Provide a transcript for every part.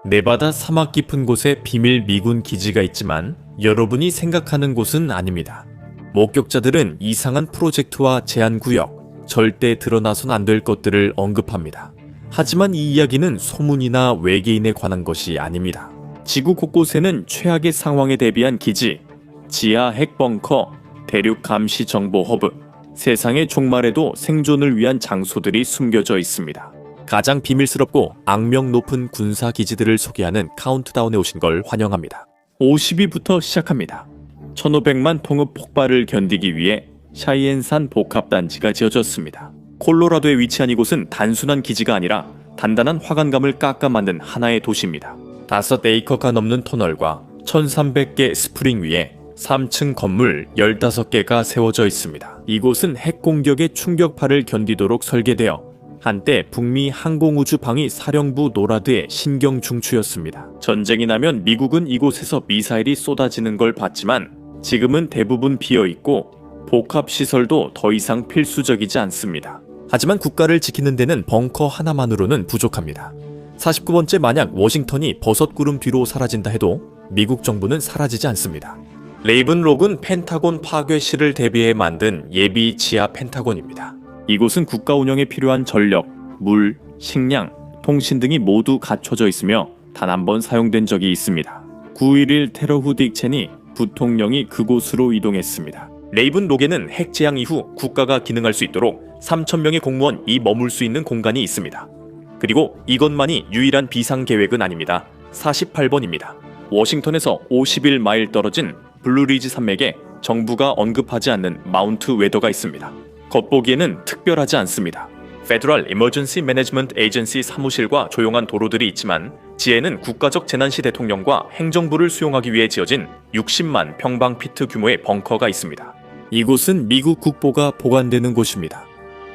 네바다 사막 깊은 곳에 비밀 미군 기지가 있지만 여러분이 생각하는 곳은 아닙니다. 목격자들은 이상한 프로젝트와 제한구역, 절대 드러나선 안 될 것들을 언급합니다. 하지만 이 이야기는 소문이나 외계인에 관한 것이 아닙니다. 지구 곳곳에는 최악의 상황에 대비한 기지, 지하 핵벙커, 대륙 감시 정보 허브, 세상의 종말에도 생존을 위한 장소들이 숨겨져 있습니다. 가장 비밀스럽고 악명 높은 군사 기지들을 소개하는 카운트다운에 오신 걸 환영합니다. 50위부터 시작합니다. 1500만 통읍 폭발을 견디기 위해 샤이엔산 복합단지가 지어졌습니다. 콜로라도에 위치한 이곳은 단순한 기지가 아니라 단단한 화강감을 깎아 만든 하나의 도시입니다. 5에이커가 넘는 터널과 1300개 스프링 위에 3층 건물 15개가 세워져 있습니다. 이곳은 핵 공격의 충격파를 견디도록 설계되어 한때 북미 항공우주방위 사령부 노라드의 신경 중추였습니다. 전쟁이 나면 미국은 이곳에서 미사일이 쏟아지는 걸 봤지만 지금은 대부분 비어있고 복합시설도 더 이상 필수적이지 않습니다. 하지만 국가를 지키는 데는 벙커 하나만으로는 부족합니다. 49번째 만약 워싱턴이 버섯구름 뒤로 사라진다 해도 미국 정부는 사라지지 않습니다. 레이븐록은 펜타곤 파괴 시를 대비해 만든 예비 지하 펜타곤입니다. 이곳은 국가 운영에 필요한 전력, 물, 식량, 통신 등이 모두 갖춰져 있으며 단 한 번 사용된 적이 있습니다. 9.11 테러 후 딕 체니 부통령이 그곳으로 이동했습니다. 레이븐록에는 핵 재앙 이후 국가가 기능할 수 있도록 3,000명의 공무원이 머물 수 있는 공간이 있습니다. 그리고 이것만이 유일한 비상 계획은 아닙니다. 48번입니다. 워싱턴에서 51마일 떨어진 블루리지 산맥에 정부가 언급하지 않는 마운트 웨더가 있습니다. 겉보기에는 특별하지 않습니다. Federal Emergency Management Agency 사무실과 조용한 도로들이 있지만 지혜는 국가적 재난시 대통령과 행정부를 수용하기 위해 지어진 60만 평방피트 규모의 벙커가 있습니다. 이곳은 미국 국보가 보관되는 곳입니다.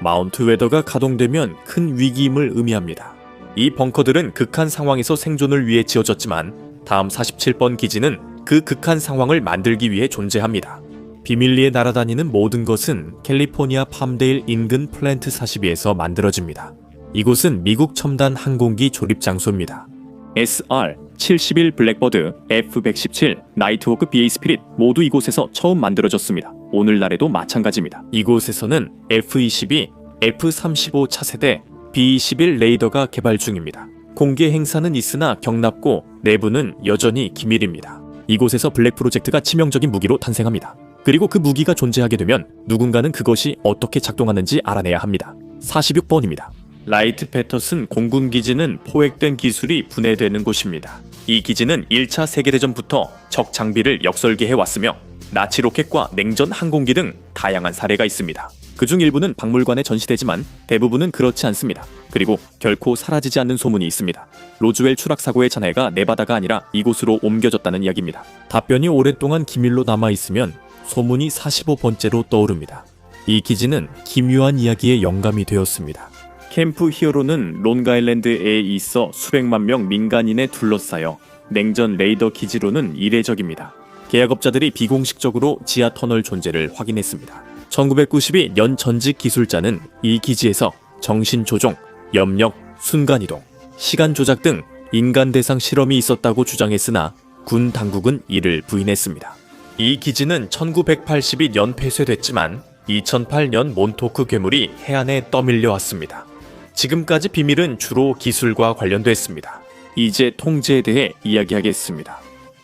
마운트 웨더가 가동되면 큰 위기임을 의미합니다. 이 벙커들은 극한 상황에서 생존을 위해 지어졌지만 다음 47번 기지는 그 극한 상황을 만들기 위해 존재합니다. 비밀리에 날아다니는 모든 것은 캘리포니아 팜데일 인근 플랜트 42에서 만들어집니다. 이곳은 미국 첨단 항공기 조립 장소입니다. SR-71 블랙버드, F-117, 나이트호크 BA 스피릿 모두 이곳에서 처음 만들어졌습니다. 오늘날에도 마찬가지입니다. 이곳에서는 F-22, F-35 차세대, B-21 레이더가 개발 중입니다. 공개 행사는 있으나 경납고 내부는 여전히 기밀입니다. 이곳에서 블랙 프로젝트가 치명적인 무기로 탄생합니다. 그리고 그 무기가 존재하게 되면 누군가는 그것이 어떻게 작동하는지 알아내야 합니다. 46번입니다. 라이트 패터슨 공군기지는 포획된 기술이 분해되는 곳입니다. 이 기지는 1차 세계대전부터 적 장비를 역설계해왔으며 나치 로켓과 냉전 항공기 등 다양한 사례가 있습니다. 그중 일부는 박물관에 전시되지만 대부분은 그렇지 않습니다. 그리고 결코 사라지지 않는 소문이 있습니다. 로즈웰 추락사고의 잔해가 네바다가 아니라 이곳으로 옮겨졌다는 이야기입니다. 답변이 오랫동안 기밀로 남아있으면 소문이 45번째로 떠오릅니다. 이 기지는 기묘한 이야기의 영감이 되었습니다. 캠프 히어로는 론그아일랜드에 있어 수백만 명 민간인에 둘러싸여 냉전 레이더 기지로는 이례적입니다. 계약업자들이 비공식적으로 지하 터널 존재를 확인했습니다. 1992 연 전직 기술자는 이 기지에서 정신조종, 염력, 순간이동, 시간 조작 등 인간 대상 실험이 있었다고 주장했으나 군 당국은 이를 부인했습니다. 이 기지는 1982년 폐쇄됐지만 2008년 몬토크 괴물이 해안에 떠밀려 왔습니다. 지금까지 비밀은 주로 기술과 관련됐습니다. 이제 통제에 대해 이야기하겠습니다.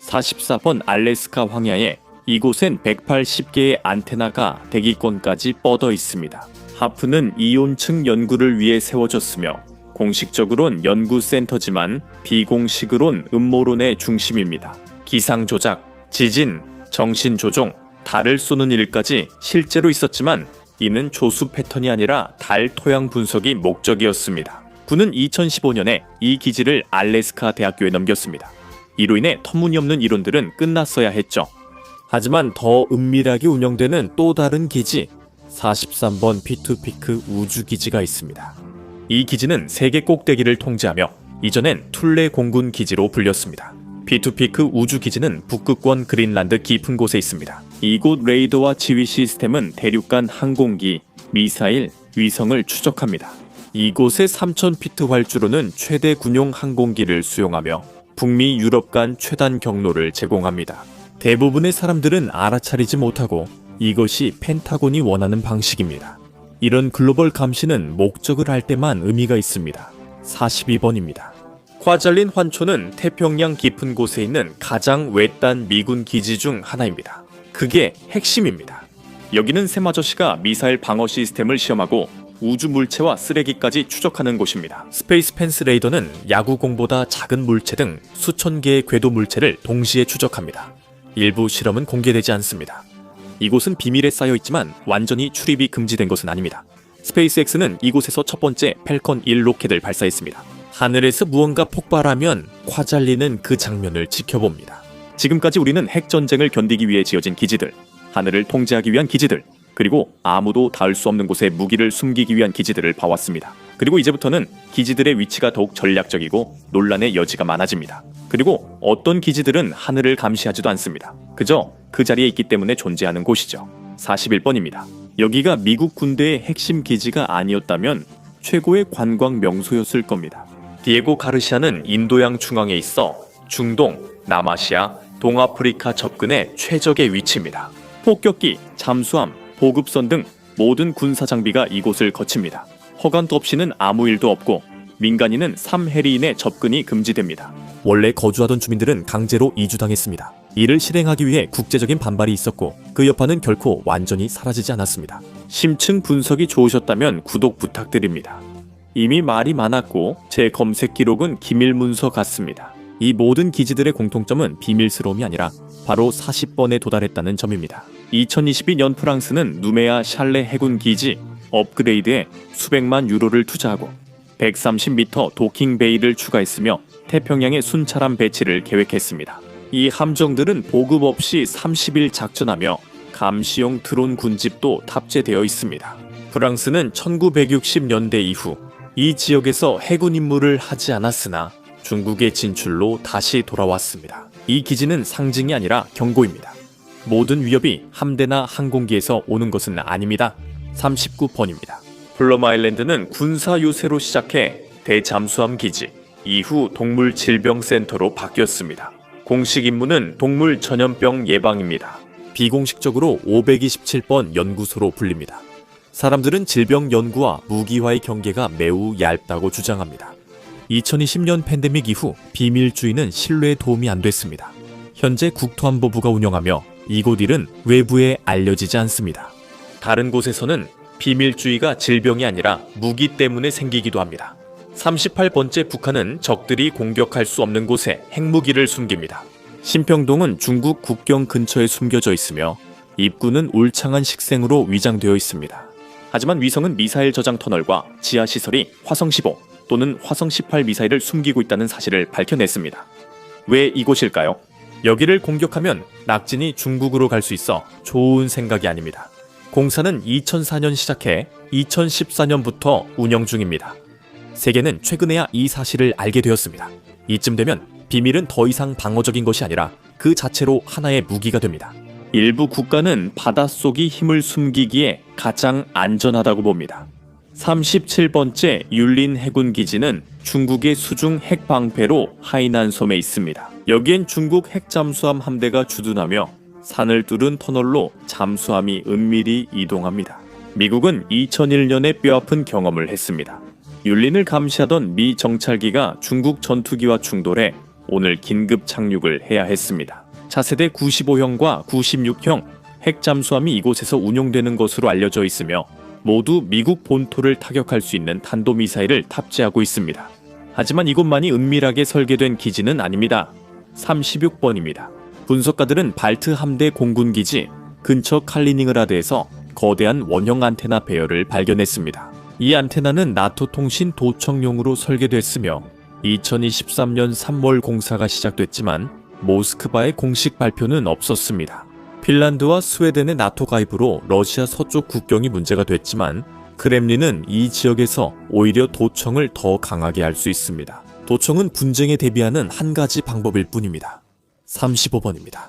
44번 알래스카 황야에 이곳엔 180개의 안테나가 대기권까지 뻗어 있습니다. 하프는 이온층 연구를 위해 세워졌으며 공식적으론 연구센터지만 비공식으론 음모론의 중심입니다. 기상 조작, 지진, 정신 조종, 달을 쏘는 일까지 실제로 있었지만 이는 조수 패턴이 아니라 달 토양 분석이 목적이었습니다. 군은 2015년에 이 기지를 알래스카 대학교에 넘겼습니다. 이로 인해 터무니없는 이론들은 끝났어야 했죠. 하지만 더 은밀하게 운영되는 또 다른 기지, 43번 피투피크 우주기지가 있습니다. 이 기지는 세계 꼭대기를 통제하며 이전엔 툴레 공군 기지로 불렸습니다. 피투피크 우주기지는 북극권 그린란드 깊은 곳에 있습니다. 이곳 레이더와 지휘 시스템은 대륙간 항공기, 미사일, 위성을 추적합니다. 이곳의 3000피트 활주로는 최대 군용 항공기를 수용하며 북미 유럽 간 최단 경로를 제공합니다. 대부분의 사람들은 알아차리지 못하고 이것이 펜타곤이 원하는 방식입니다. 이런 글로벌 감시는 목적을 알 때만 의미가 있습니다. 42번입니다. 콰잘린 환초는 태평양 깊은 곳에 있는 가장 외딴 미군 기지 중 하나입니다. 그게 핵심입니다. 여기는 샘 아저씨가 미사일 방어 시스템을 시험하고 우주 물체와 쓰레기까지 추적하는 곳입니다. 스페이스 펜스 레이더는 야구공보다 작은 물체 등 수천 개의 궤도 물체를 동시에 추적합니다. 일부 실험은 공개되지 않습니다. 이곳은 비밀에 쌓여 있지만 완전히 출입이 금지된 것은 아닙니다. 스페이스X는 이곳에서 첫 번째 펠컨 1 로켓을 발사했습니다. 하늘에서 무언가 폭발하면 콰잘린은 그 장면을 지켜봅니다. 지금까지 우리는 핵전쟁을 견디기 위해 지어진 기지들, 하늘을 통제하기 위한 기지들, 그리고 아무도 닿을 수 없는 곳에 무기를 숨기기 위한 기지들을 봐왔습니다. 그리고 이제부터는 기지들의 위치가 더욱 전략적이고 논란의 여지가 많아집니다. 그리고 어떤 기지들은 하늘을 감시하지도 않습니다. 그저 그 자리에 있기 때문에 존재하는 곳이죠. 41번입니다. 여기가 미국 군대의 핵심 기지가 아니었다면 최고의 관광 명소였을 겁니다. 디에고 가르시아는 인도양 중앙에 있어 중동, 남아시아, 동아프리카 접근의 최적의 위치입니다. 폭격기, 잠수함, 보급선 등 모든 군사 장비가 이곳을 거칩니다. 허가도 없이는 아무 일도 없고 민간인은 3해리 이내 접근이 금지됩니다. 원래 거주하던 주민들은 강제로 이주당했습니다. 이를 실행하기 위해 국제적인 반발이 있었고 그 여파는 결코 완전히 사라지지 않았습니다. 심층 분석이 좋으셨다면 구독 부탁드립니다. 이미 말이 많았고 제 검색 기록은 기밀 문서 같습니다. 이 모든 기지들의 공통점은 비밀스러움이 아니라 바로 40번에 도달했다는 점입니다. 2022년 프랑스는 누메아 샬레 해군 기지 업그레이드에 수백만 유로를 투자하고 130m 도킹 베이를 추가했으며 태평양의 순찰함 배치를 계획했습니다. 이 함정들은 보급 없이 30일 작전하며 감시용 드론 군집도 탑재되어 있습니다. 프랑스는 1960년대 이후 이 지역에서 해군 임무를 하지 않았으나 중국의 진출로 다시 돌아왔습니다. 이 기지는 상징이 아니라 경고입니다. 모든 위협이 함대나 항공기에서 오는 것은 아닙니다. 39번입니다. 플럼 아일랜드는 군사 요새로 시작해 대잠수함 기지, 이후 동물 질병센터로 바뀌었습니다. 공식 임무는 동물 전염병 예방입니다. 비공식적으로 527번 연구소로 불립니다. 사람들은 질병 연구와 무기화의 경계가 매우 얇다고 주장합니다. 2020년 팬데믹 이후 비밀주의는 신뢰에 도움이 안 됐습니다. 현재 국토안보부가 운영하며 이곳 일은 외부에 알려지지 않습니다. 다른 곳에서는 비밀주의가 질병이 아니라 무기 때문에 생기기도 합니다. 38번째 북한은 적들이 공격할 수 없는 곳에 핵무기를 숨깁니다. 신평동은 중국 국경 근처에 숨겨져 있으며 입구는 울창한 식생으로 위장되어 있습니다. 하지만 위성은 미사일 저장 터널과 지하시설이 화성-15 또는 화성-18 미사일을 숨기고 있다는 사실을 밝혀냈습니다. 왜 이곳일까요? 여기를 공격하면 낙진이 중국으로 갈 수 있어 좋은 생각이 아닙니다. 공사는 2004년 시작해 2014년부터 운영 중입니다. 세계는 최근에야 이 사실을 알게 되었습니다. 이쯤 되면 비밀은 더 이상 방어적인 것이 아니라 그 자체로 하나의 무기가 됩니다. 일부 국가는 바닷속이 힘을 숨기기에 가장 안전하다고 봅니다. 37번째 율린 해군 기지는 중국의 수중 핵 방패로 하이난 섬에 있습니다. 여기엔 중국 핵잠수함 함대가 주둔하며 산을 뚫은 터널로 잠수함이 은밀히 이동합니다. 미국은 2001년에 뼈아픈 경험을 했습니다. 율린을 감시하던 미 정찰기가 중국 전투기와 충돌해 오늘 긴급 착륙을 해야 했습니다. 차세대 95형과 96형 핵잠수함이 이곳에서 운용되는 것으로 알려져 있으며 모두 미국 본토를 타격할 수 있는 탄도미사일을 탑재하고 있습니다. 하지만 이곳만이 은밀하게 설계된 기지는 아닙니다. 36번입니다. 분석가들은 발트 함대 공군기지 근처 칼리닝그라드에서 거대한 원형 안테나 배열을 발견했습니다. 이 안테나는 나토 통신 도청용으로 설계됐으며 2023년 3월 공사가 시작됐지만 모스크바의 공식 발표는 없었습니다. 핀란드와 스웨덴의 나토 가입으로 러시아 서쪽 국경이 문제가 됐지만 크렘린은 이 지역에서 오히려 도청을 더 강하게 할 수 있습니다. 도청은 분쟁에 대비하는 한 가지 방법일 뿐입니다. 35번입니다.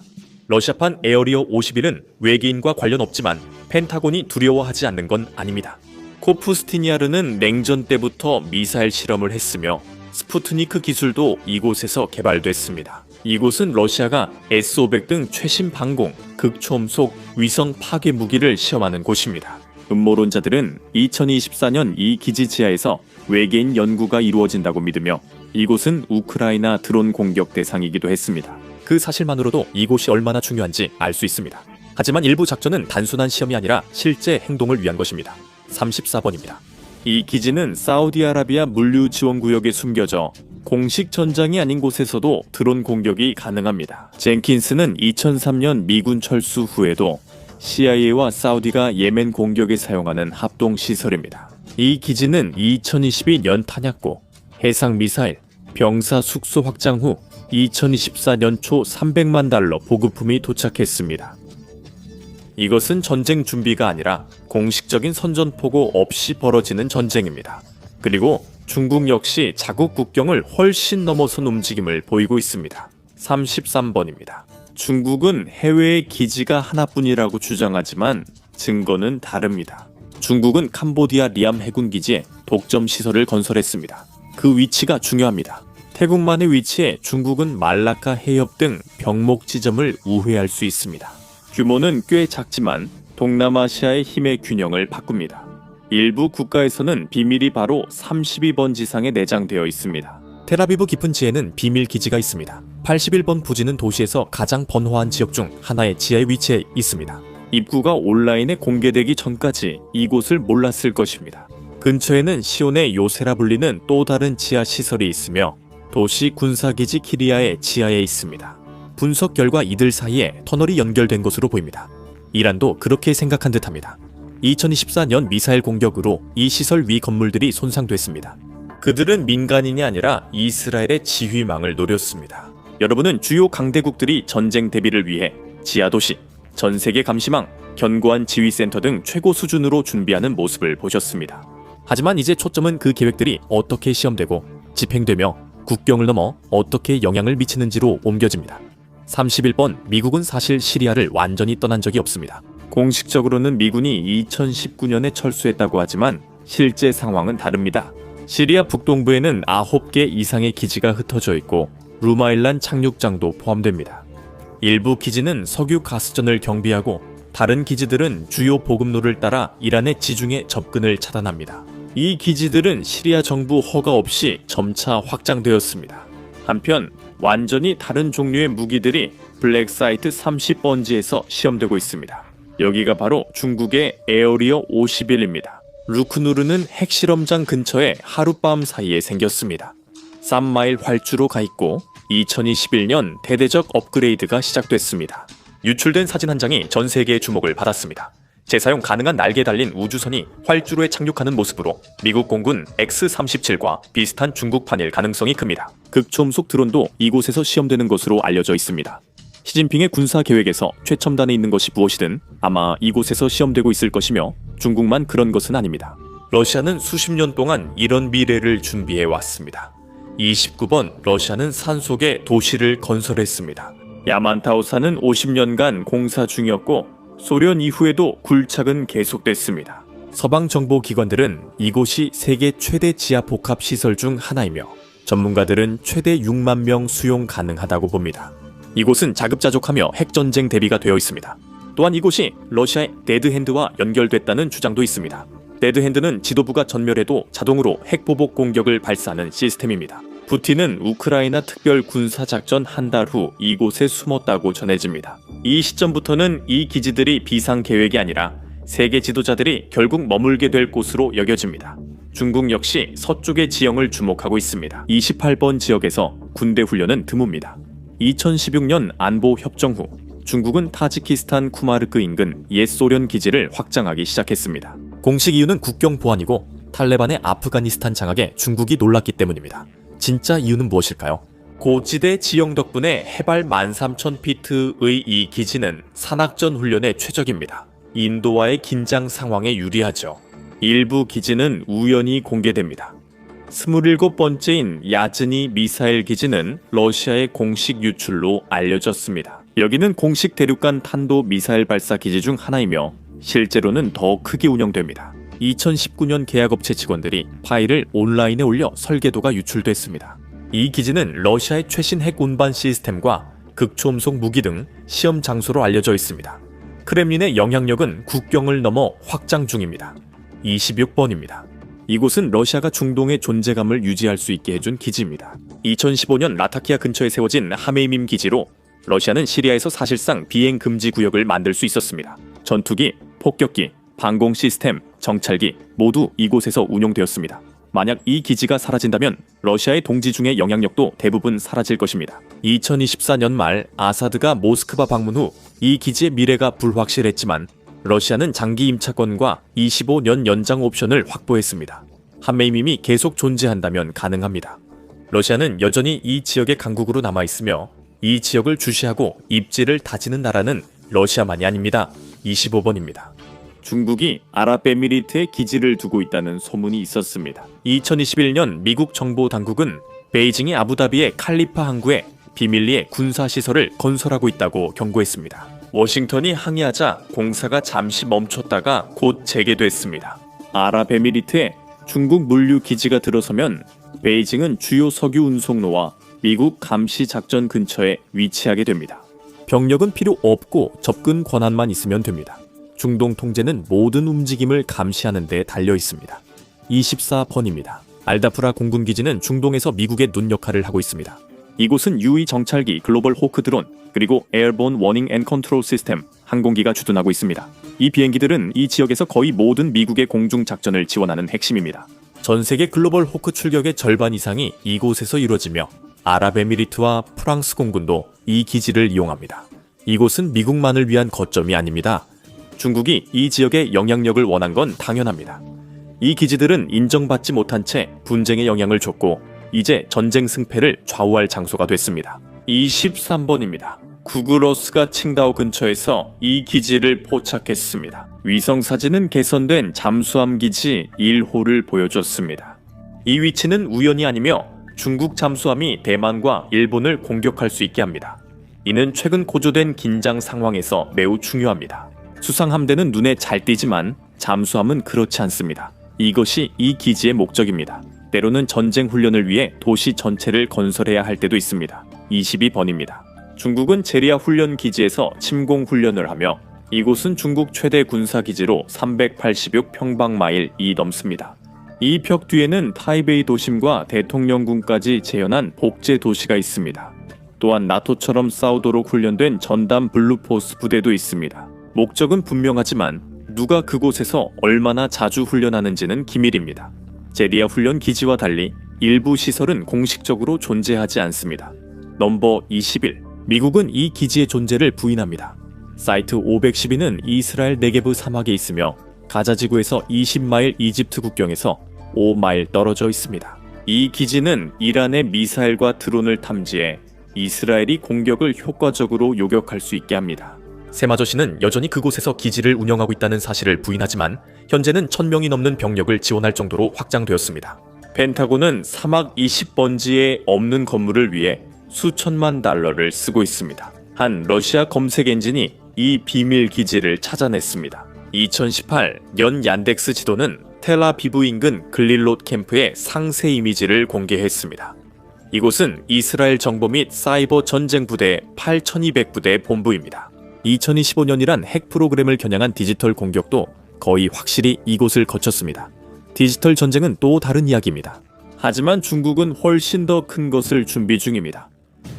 러시아판 에어리어 51은 외계인과 관련 없지만 펜타곤이 두려워하지 않는 건 아닙니다. 코프스티니아르는 냉전 때부터 미사일 실험을 했으며 스푸트니크 기술도 이곳에서 개발됐습니다. 이곳은 러시아가 S-500 등 최신 방공, 극초음속, 위성 파괴 무기를 시험하는 곳입니다. 음모론자들은 2024년 이 기지 지하에서 외계인 연구가 이루어진다고 믿으며 이곳은 우크라이나 드론 공격 대상이기도 했습니다. 그 사실만으로도 이곳이 얼마나 중요한지 알 수 있습니다. 하지만 일부 작전은 단순한 시험이 아니라 실제 행동을 위한 것입니다. 34번입니다. 이 기지는 사우디아라비아 물류 지원 구역에 숨겨져 공식 전장이 아닌 곳에서도 드론 공격이 가능합니다. 젠킨스는 2003년 미군 철수 후에도 CIA와 사우디가 예멘 공격에 사용하는 합동 시설입니다. 이 기지는 2022 연탄약고, 해상 미사일, 병사 숙소 확장 후 2024년 초 300만 달러 보급품이 도착했습니다. 이것은 전쟁 준비가 아니라 공식적인 선전포고 없이 벌어지는 전쟁입니다. 그리고 중국 역시 자국 국경을 훨씬 넘어선 움직임을 보이고 있습니다. 33번입니다. 중국은 해외에 기지가 하나뿐이라고 주장하지만 증거는 다릅니다. 중국은 캄보디아 리암 해군기지에 독점 시설을 건설했습니다. 그 위치가 중요합니다. 태국만의 위치에 중국은 말라카 해협 등 병목 지점을 우회할 수 있습니다. 규모는 꽤 작지만 동남아시아의 힘의 균형을 바꿉니다. 일부 국가에서는 비밀이 바로 32번 지상에 내장되어 있습니다. 텔아비브 깊은 지에는 비밀 기지가 있습니다. 81번 부지는 도시에서 가장 번화한 지역 중 하나의 지하에 위치해 있습니다. 입구가 온라인에 공개되기 전까지 이곳을 몰랐을 것입니다. 근처에는 시온의 요새라 불리는 또 다른 지하 시설이 있으며 도시 군사기지 키리아의 지하에 있습니다. 분석 결과 이들 사이에 터널이 연결된 것으로 보입니다. 이란도 그렇게 생각한 듯합니다. 2024년 미사일 공격으로 이 시설 위 건물들이 손상됐습니다. 그들은 민간인이 아니라 이스라엘의 지휘망을 노렸습니다. 여러분은 주요 강대국들이 전쟁 대비를 위해 지하도시, 전세계 감시망, 견고한 지휘센터 등 최고 수준으로 준비하는 모습을 보셨습니다. 하지만 이제 초점은 그 계획들이 어떻게 시험되고 집행되며 국경을 넘어 어떻게 영향을 미치는지로 옮겨집니다. 31번, 미국은 사실 시리아를 완전히 떠난 적이 없습니다. 공식적으로는 미군이 2019년에 철수했다고 하지만 실제 상황은 다릅니다. 시리아 북동부에는 9개 이상의 기지가 흩어져 있고 루마일란 착륙장도 포함됩니다. 일부 기지는 석유 가스전을 경비하고 다른 기지들은 주요 보급로를 따라 이란의 지중해 접근을 차단합니다. 이 기지들은 시리아 정부 허가 없이 점차 확장되었습니다. 한편 완전히 다른 종류의 무기들이 블랙사이트 30번지에서 시험되고 있습니다. 여기가 바로 중국의 에어리어 51입니다. 루크누르는 핵실험장 근처에 하룻밤 사이에 생겼습니다. 쌈마일 활주로 가 있고 2021년 대대적 업그레이드가 시작됐습니다. 유출된 사진 한 장이 전 세계의 주목을 받았습니다. 재사용 가능한 날개 달린 우주선이 활주로에 착륙하는 모습으로 미국 공군 X-37과 비슷한 중국판일 가능성이 큽니다. 극초음속 드론도 이곳에서 시험되는 것으로 알려져 있습니다. 시진핑의 군사 계획에서 최첨단에 있는 것이 무엇이든 아마 이곳에서 시험되고 있을 것이며 중국만 그런 것은 아닙니다. 러시아는 수십 년 동안 이런 미래를 준비해 왔습니다. 29번, 러시아는 산속에 도시를 건설했습니다. 야만타우산은 50년간 공사 중이었고 소련 이후에도 굴착은 계속됐습니다. 서방 정보 기관들은 이곳이 세계 최대 지하 복합 시설 중 하나이며 전문가들은 최대 6만 명 수용 가능하다고 봅니다. 이곳은 자급자족하며 핵전쟁 대비가 되어 있습니다. 또한 이곳이 러시아의 데드핸드와 연결됐다는 주장도 있습니다. 데드핸드는 지도부가 전멸해도 자동으로 핵보복 공격을 발사하는 시스템입니다. 푸틴은 우크라이나 특별 군사작전 한 달 후 이곳에 숨었다고 전해집니다. 이 시점부터는 이 기지들이 비상 계획이 아니라 세계 지도자들이 결국 머물게 될 곳으로 여겨집니다. 중국 역시 서쪽의 지형을 주목하고 있습니다. 28번 지역에서 군대 훈련은 드뭅니다. 2016년 안보 협정 후 중국은 타지키스탄 쿠마르크 인근 옛 소련 기지를 확장하기 시작했습니다. 공식 이유는 국경 보안이고 탈레반의 아프가니스탄 장악에 중국이 놀랐기 때문입니다. 진짜 이유는 무엇일까요? 고지대 지형 덕분에 해발 13,000피트의 이 기지는 산악전 훈련에 최적입니다. 인도와의 긴장 상황에 유리하죠. 일부 기지는 우연히 공개됩니다. 27번째인 야즈니 미사일 기지는 러시아의 공식 유출로 알려졌습니다. 여기는 공식 대륙간 탄도 미사일 발사 기지 중 하나이며 실제로는 더 크게 운영됩니다. 2019년 계약업체 직원들이 파일을 온라인에 올려 설계도가 유출됐습니다. 이 기지는 러시아의 최신 핵 운반 시스템과 극초음속 무기 등 시험 장소로 알려져 있습니다. 크렘린의 영향력은 국경을 넘어 확장 중입니다. 26번입니다. 이곳은 러시아가 중동의 존재감을 유지할 수 있게 해준 기지입니다. 2015년 라타키아 근처에 세워진 하메이밈 기지로 러시아는 시리아에서 사실상 비행 금지 구역을 만들 수 있었습니다. 전투기, 폭격기, 방공 시스템, 정찰기 모두 이곳에서 운용되었습니다. 만약 이 기지가 사라진다면 러시아의 동지 중의 영향력도 대부분 사라질 것입니다. 2024년 말 아사드가 모스크바 방문 후 이 기지의 미래가 불확실했지만 러시아는 장기 임차권과 25년 연장 옵션을 확보했습니다. 하메이밈이 계속 존재한다면 가능합니다. 러시아는 여전히 이 지역의 강국으로 남아있으며 이 지역을 주시하고 입지를 다지는 나라는 러시아만이 아닙니다. 25번입니다. 중국이 아랍에미리트에 기지를 두고 있다는 소문이 있었습니다. 2021년 미국 정보 당국은 베이징이 아부다비의 칼리파 항구에 비밀리에 군사시설을 건설하고 있다고 경고했습니다. 워싱턴이 항의하자 공사가 잠시 멈췄다가 곧 재개됐습니다. 아랍에미리트에 중국 물류 기지가 들어서면 베이징은 주요 석유 운송로와 미국 감시 작전 근처에 위치하게 됩니다. 병력은 필요 없고 접근 권한만 있으면 됩니다. 중동 통제는 모든 움직임을 감시하는 데 달려 있습니다. 24번입니다. 알다프라 공군기지는 중동에서 미국의 눈 역할을 하고 있습니다. 이곳은 유의 정찰기, 글로벌 호크 드론, 그리고 에어본 워닝 앤 컨트롤 시스템, 항공기가 주둔하고 있습니다. 이 비행기들은 이 지역에서 거의 모든 미국의 공중 작전을 지원하는 핵심입니다. 전 세계 글로벌 호크 출격의 절반 이상이 이곳에서 이루어지며 아랍에미리트와 프랑스 공군도 이 기지를 이용합니다. 이곳은 미국만을 위한 거점이 아닙니다. 중국이 이 지역에 영향력을 원한 건 당연합니다. 이 기지들은 인정받지 못한 채 분쟁에 영향을 줬고 이제 전쟁 승패를 좌우할 장소가 됐습니다. 23번입니다. 구글어스가 칭다오 근처에서 이 기지를 포착했습니다. 위성사진은 개선된 잠수함 기지 1호를 보여줬습니다. 이 위치는 우연이 아니며 중국 잠수함이 대만과 일본을 공격할 수 있게 합니다. 이는 최근 고조된 긴장 상황에서 매우 중요합니다. 수상함대는 눈에 잘 띄지만 잠수함은 그렇지 않습니다. 이것이 이 기지의 목적입니다. 때로는 전쟁 훈련을 위해 도시 전체를 건설해야 할 때도 있습니다. 22번입니다. 중국은 제리아 훈련 기지에서 침공 훈련을 하며 이곳은 중국 최대 군사기지로 380여 평방마일이 넘습니다. 이 벽 뒤에는 타이베이 도심과 대통령궁까지 재현한 복제 도시가 있습니다. 또한 나토처럼 싸우도록 훈련된 전담 블루포스 부대도 있습니다. 목적은 분명하지만 누가 그곳에서 얼마나 자주 훈련하는지는 기밀입니다. 제리아 훈련 기지와 달리 일부 시설은 공식적으로 존재하지 않습니다. 넘버 21. 미국은 이 기지의 존재를 부인합니다. 사이트 512는 이스라엘 네게브 사막에 있으며 가자지구에서 20마일 이집트 국경에서 5마일 떨어져 있습니다. 이 기지는 이란의 미사일과 드론을 탐지해 이스라엘이 공격을 효과적으로 요격할 수 있게 합니다. 세마저씨는 여전히 그곳에서 기지를 운영하고 있다는 사실을 부인하지만 현재는 1000명이 넘는 병력을 지원할 정도로 확장되었습니다. 펜타곤은 사막 20번지에 없는 건물을 위해 수천만 달러를 쓰고 있습니다. 한 러시아 검색 엔진이 이 비밀 기지를 찾아냈습니다. 2018 연 얀덱스 지도는 텔아비브 인근 글릴롯 캠프의 상세 이미지를 공개했습니다. 이곳은 이스라엘 정보 및 사이버 전쟁 부대 8200부대 본부입니다. 2025년이란 핵 프로그램을 겨냥한 디지털 공격도 거의 확실히 이곳을 거쳤습니다. 디지털 전쟁은 또 다른 이야기입니다. 하지만 중국은 훨씬 더 큰 것을 준비 중입니다.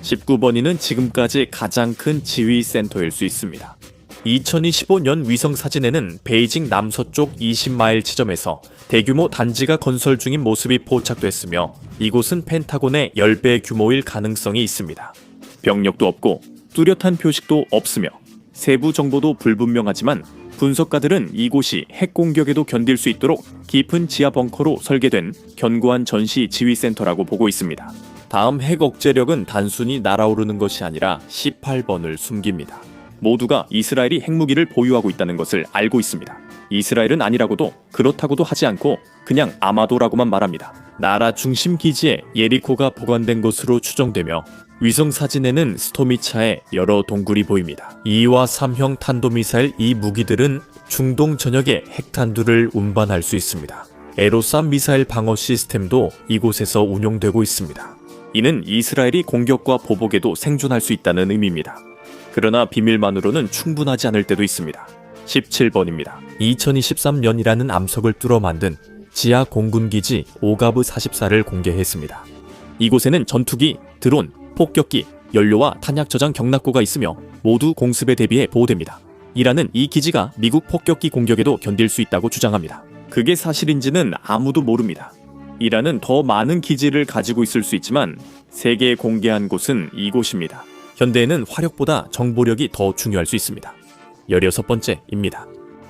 19번위는 지금까지 가장 큰 지휘센터일 수 있습니다. 2025년 위성 사진에는 베이징 남서쪽 20마일 지점에서 대규모 단지가 건설 중인 모습이 포착됐으며 이곳은 펜타곤의 10배 규모일 가능성이 있습니다. 병력도 없고 뚜렷한 표식도 없으며 세부 정보도 불분명하지만 분석가들은 이곳이 핵 공격에도 견딜 수 있도록 깊은 지하 벙커로 설계된 견고한 전시 지휘센터라고 보고 있습니다. 다음 핵 억제력은 단순히 날아오르는 것이 아니라 18번을 숨깁니다. 모두가 이스라엘이 핵무기를 보유하고 있다는 것을 알고 있습니다. 이스라엘은 아니라고도 그렇다고도 하지 않고 그냥 아마도라고만 말합니다. 나라 중심 기지에 예리코가 보관된 것으로 추정되며 위성 사진에는 스토미차에 여러 동굴이 보입니다. 2와 3형 탄도미사일 이 무기들은 중동 전역에 핵탄두를 운반할 수 있습니다. 에로삼 미사일 방어 시스템도 이곳에서 운용되고 있습니다. 이는 이스라엘이 공격과 보복에도 생존할 수 있다는 의미입니다. 그러나 비밀만으로는 충분하지 않을 때도 있습니다. 17번입니다. 2023년이라는 암석을 뚫어 만든 지하 공군기지 오가브 44를 공개했습니다. 이곳에는 전투기, 드론, 폭격기, 연료와 탄약 저장 경납고가 있으며 모두 공습에 대비해 보호됩니다. 이란은 이 기지가 미국 폭격기 공격에도 견딜 수 있다고 주장합니다. 그게 사실인지는 아무도 모릅니다. 이란은 더 많은 기지를 가지고 있을 수 있지만 세계에 공개한 곳은 이곳입니다. 현대에는 화력보다 정보력이 더 중요할 수 있습니다. 16번째입니다.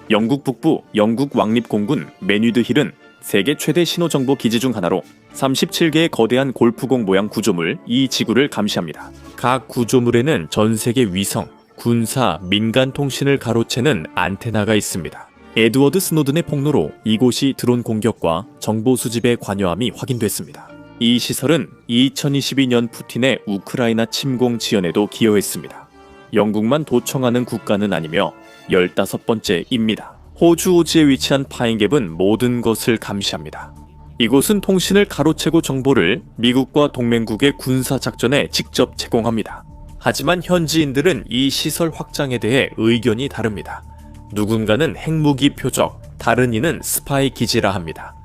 영국 북부 영국 왕립공군 매뉴드 힐은 세계 최대 신호정보 기지 중 하나로 37개의 거대한 골프공 모양 구조물 이 지구를 감시합니다. 각 구조물에는 전 세계 위성, 군사, 민간 통신을 가로채는 안테나가 있습니다. 에드워드 스노든의 폭로로 이곳이 드론 공격과 정보 수집에 관여함이 확인됐습니다. 이 시설은 2022년 푸틴의 우크라이나 침공 지연에도 기여했습니다. 영국만 도청하는 국가는 아니며 15번째입니다. 호주 오지에 위치한 파인갭은 모든 것을 감시합니다. 이곳은 통신을 가로채고 정보를 미국과 동맹국의 군사작전에 직접 제공합니다. 하지만 현지인들은 이 시설 확장에 대해 의견이 다릅니다. 누군가는 핵무기 표적, 다른 이는 스파이 기지라 합니다.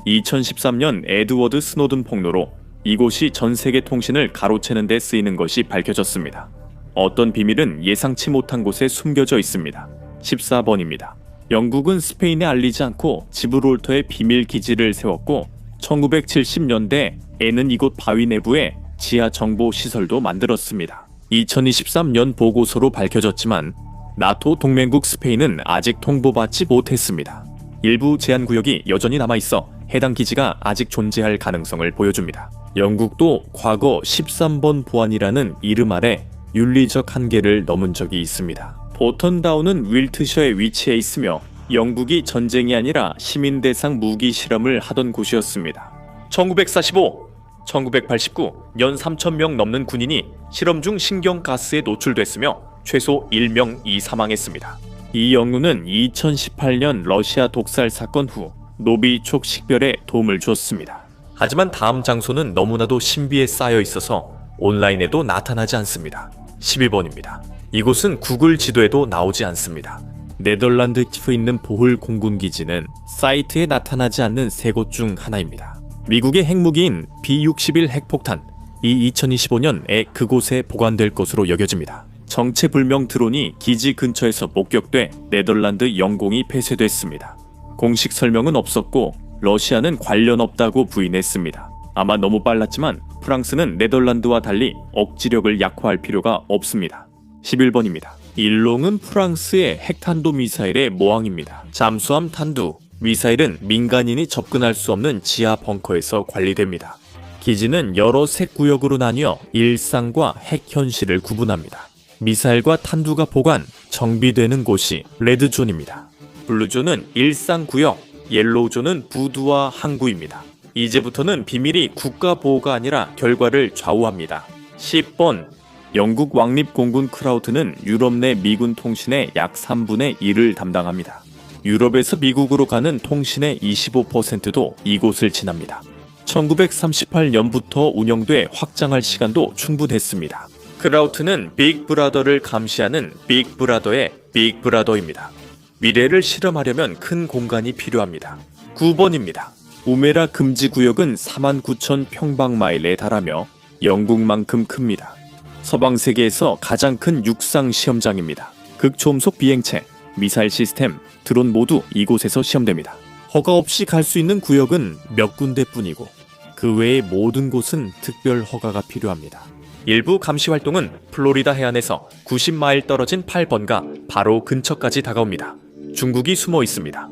2013년 에드워드 스노든 폭로로 이곳이 전 세계 통신을 가로채는 데 쓰이는 것이 밝혀졌습니다. 어떤 비밀은 예상치 못한 곳에 숨겨져 있습니다. 14번입니다. 영국은 스페인에 알리지 않고 지브롤터에 비밀 기지를 세웠고 1970년대에는 이곳 바위 내부에 지하 정보 시설도 만들었습니다. 2023년 보고서로 밝혀졌지만 나토 동맹국 스페인은 아직 통보받지 못했습니다. 일부 제한 구역이 여전히 남아있어 해당 기지가 아직 존재할 가능성을 보여줍니다. 영국도 과거 13번 보안이라는 이름 아래 윤리적 한계를 넘은 적이 있습니다. 보턴다운은 윌트셔에 위치해 있으며 영국이 전쟁이 아니라 시민 대상 무기 실험을 하던 곳이었습니다. 1945, 1989, 연 3,000명 넘는 군인이 실험 중 신경가스에 노출됐으며 최소 1명이 사망했습니다. 이 연구는 2018년 러시아 독살 사건 후 노비촉 식별에 도움을 주었습니다. 하지만 다음 장소는 너무나도 신비에 쌓여 있어서 온라인에도 나타나지 않습니다. 12번입니다. 이곳은 구글 지도에도 나오지 않습니다. 네덜란드에 있는 보홀 공군기지는 사이트에 나타나지 않는 세 곳 중 하나입니다. 미국의 핵무기인 B-61 핵폭탄, 이 2025년에 그곳에 보관될 것으로 여겨집니다. 정체불명 드론이 기지 근처에서 목격돼 네덜란드 영공이 폐쇄됐습니다. 공식 설명은 없었고 러시아는 관련 없다고 부인했습니다. 아마 너무 빨랐지만 프랑스는 네덜란드와 달리 억지력을 약화할 필요가 없습니다. 11번입니다. 일롱은 프랑스의 핵탄도 미사일의 모항입니다. 잠수함 탄두, 미사일은 민간인이 접근할 수 없는 지하 벙커에서 관리됩니다. 기지는 여러 색구역으로 나뉘어 일상과 핵 현실을 구분합니다. 미사일과 탄두가 보관, 정비되는 곳이 레드존입니다. 블루존은 일상구역, 옐로우존은 부두와 항구입니다. 이제부터는 비밀이 국가보호가 아니라 결과를 좌우합니다. 10번, 영국 왕립공군 크라우트는 유럽 내 미군 통신의 약 3분의 1을 담당합니다. 유럽에서 미국으로 가는 통신의 25%도 이곳을 지납니다. 1938년부터 운영돼 확장할 시간도 충분했습니다. 크라우트는 빅브라더를 감시하는 빅브라더의 빅브라더입니다. 미래를 실험하려면 큰 공간이 필요합니다. 9번입니다. 우메라 금지구역은 49,000 평방마일에 달하며 영국만큼 큽니다. 서방 세계에서 가장 큰 육상 시험장입니다. 극초음속 비행체, 미사일 시스템, 드론 모두 이곳에서 시험됩니다. 허가 없이 갈 수 있는 구역은 몇 군데뿐이고 그 외의 모든 곳은 특별 허가가 필요합니다. 일부 감시 활동은 플로리다 해안에서 90마일 떨어진 8번가 바로 근처까지 다가옵니다. 중국이 숨어 있습니다.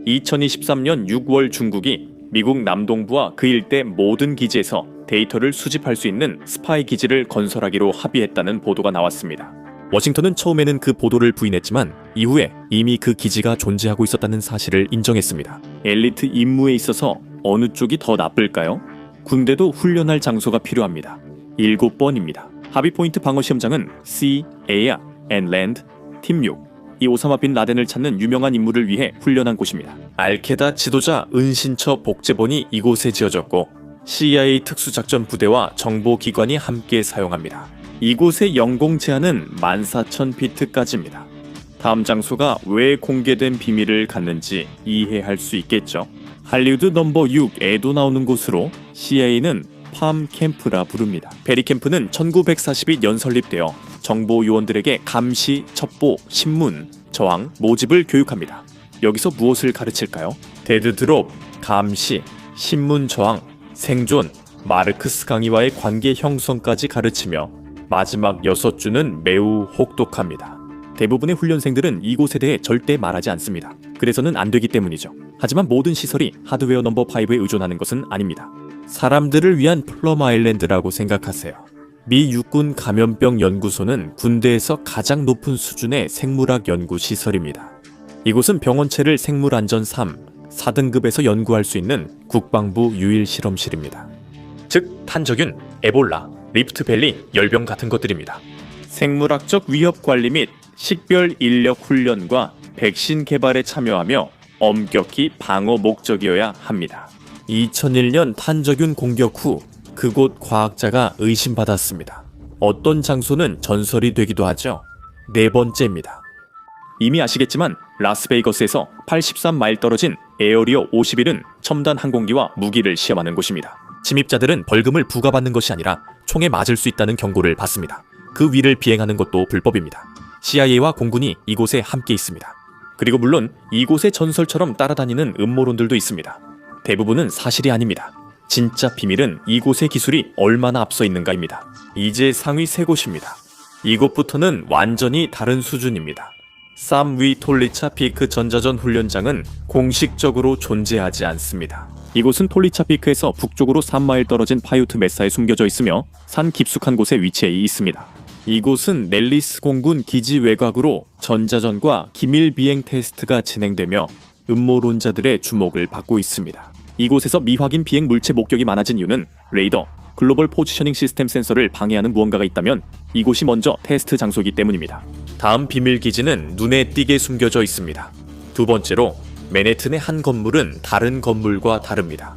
2023년 6월 중국이 미국 남동부와 그 일대 모든 기지에서 데이터를 수집할 수 있는 스파이 기지를 건설하기로 합의했다는 보도가 나왔습니다. 워싱턴은 처음에는 그 보도를 부인했지만 이후에 이미 그 기지가 존재하고 있었다는 사실을 인정했습니다. 엘리트 임무에 있어서 어느 쪽이 더 나쁠까요? 군대도 훈련할 장소가 필요합니다. 7번입니다. 하비포인트 방어시험장은 Sea, Air, and Land, 팀 6, 이 오사마 빈 라덴을 찾는 유명한 인물을 위해 훈련한 곳입니다. 알케다 지도자 은신처 복제본이 이곳에 지어졌고 CIA 특수작전 부대와 정보기관이 함께 사용합니다. 이곳의 연공 제한은 14,000피트까지입니다. 다음 장소가 왜 공개된 비밀을 갖는지 이해할 수 있겠죠. 할리우드 넘버 6에도 나오는 곳으로 CIA는 팜 캠프라 부릅니다. 베리 캠프는 1942년 설립되어 정보 요원들에게 감시, 첩보, 신문, 저항, 모집을 교육합니다. 여기서 무엇을 가르칠까요? 데드드롭, 감시, 신문 저항, 생존, 마르크스 강의와의 관계 형성까지 가르치며 마지막 6주는 매우 혹독합니다. 대부분의 훈련생들은 이곳에 대해 절대 말하지 않습니다. 그래서는 안 되기 때문이죠. 하지만 모든 시설이 하드웨어 넘버 5에 의존하는 것은 아닙니다. 사람들을 위한 플럼 아일랜드라고 생각하세요. 미 육군 감염병 연구소는 군대에서 가장 높은 수준의 생물학 연구 시설입니다. 이곳은 병원체를 생물안전 3, 4등급에서 연구할 수 있는 국방부 유일 실험실입니다. 즉 탄저균, 에볼라, 리프트밸리, 열병 같은 것들입니다. 생물학적 위협 관리 및 식별 인력 훈련과 백신 개발에 참여하며 엄격히 방어 목적이어야 합니다. 2001년 탄저균 공격 후 그곳 과학자가 의심받았습니다. 어떤 장소는 전설이 되기도 하죠. 네 번째입니다. 이미 아시겠지만 라스베이거스에서 83마일 떨어진 에어리어 51은 첨단 항공기와 무기를 시험하는 곳입니다. 침입자들은 벌금을 부과받는 것이 아니라 총에 맞을 수 있다는 경고를 받습니다. 그 위를 비행하는 것도 불법입니다. CIA와 공군이 이곳에 함께 있습니다. 그리고 물론 이곳의 전설처럼 따라다니는 음모론들도 있습니다. 대부분은 사실이 아닙니다. 진짜 비밀은 이곳의 기술이 얼마나 앞서 있는가입니다. 이제 상위 3곳입니다. 이곳부터는 완전히 다른 수준입니다. 쌈위 톨리차 피크 전자전 훈련장은 공식적으로 존재하지 않습니다. 이곳은 톨리차 피크에서 북쪽으로 3마일 떨어진 파유트 메사에 숨겨져 있으며 산 깊숙한 곳에 위치해 있습니다. 이곳은 넬리스 공군 기지 외곽으로 전자전과 기밀 비행 테스트가 진행되며 음모론자들의 주목을 받고 있습니다. 이곳에서 미확인 비행 물체 목격이 많아진 이유는 레이더, 글로벌 포지셔닝 시스템 센서를 방해하는 무언가가 있다면 이곳이 먼저 테스트 장소이기 때문입니다. 다음 비밀 기지는 눈에 띄게 숨겨져 있습니다. 두 번째로 맨해튼의 한 건물은 다른 건물과 다릅니다.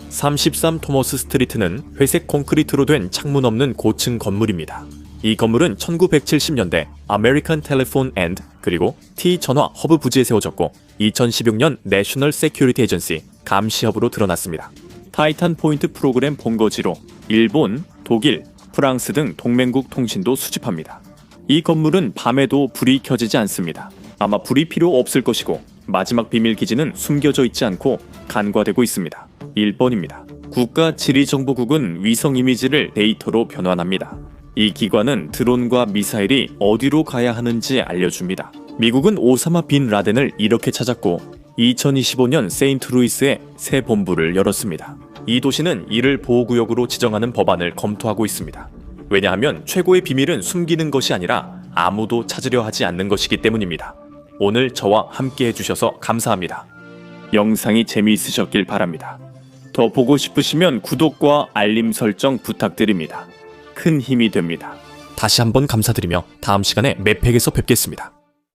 33 토머스 스트리트는 회색 콘크리트로 된 창문 없는 고층 건물입니다. 이 건물은 1970년대 아메리칸 텔레폰 앤드 그리고 T 전화 허브 부지에 세워졌고 2016년 내셔널 세큐리티 에이전시 감시허브로 드러났습니다. 타이탄 포인트 프로그램 본거지로 일본, 독일, 프랑스 등 동맹국 통신도 수집합니다. 이 건물은 밤에도 불이 켜지지 않습니다. 아마 불이 필요 없을 것이고 마지막 비밀 기지는 숨겨져 있지 않고 간과되고 있습니다. 1번입니다. 국가지리정보국은 위성 이미지를 데이터로 변환합니다. 이 기관은 드론과 미사일이 어디로 가야 하는지 알려줍니다. 미국은 오사마 빈 라덴을 이렇게 찾았고 2025년 세인트루이스에 새 본부를 열었습니다. 이 도시는 이를 보호구역으로 지정하는 법안을 검토하고 있습니다. 왜냐하면 최고의 비밀은 숨기는 것이 아니라 아무도 찾으려 하지 않는 것이기 때문입니다. 오늘 저와 함께 해주셔서 감사합니다. 영상이 재미있으셨길 바랍니다. 더 보고 싶으시면 구독과 알림 설정 부탁드립니다. 큰 힘이 됩니다. 다시 한번 감사드리며 다음 시간에 맵팩에서 뵙겠습니다.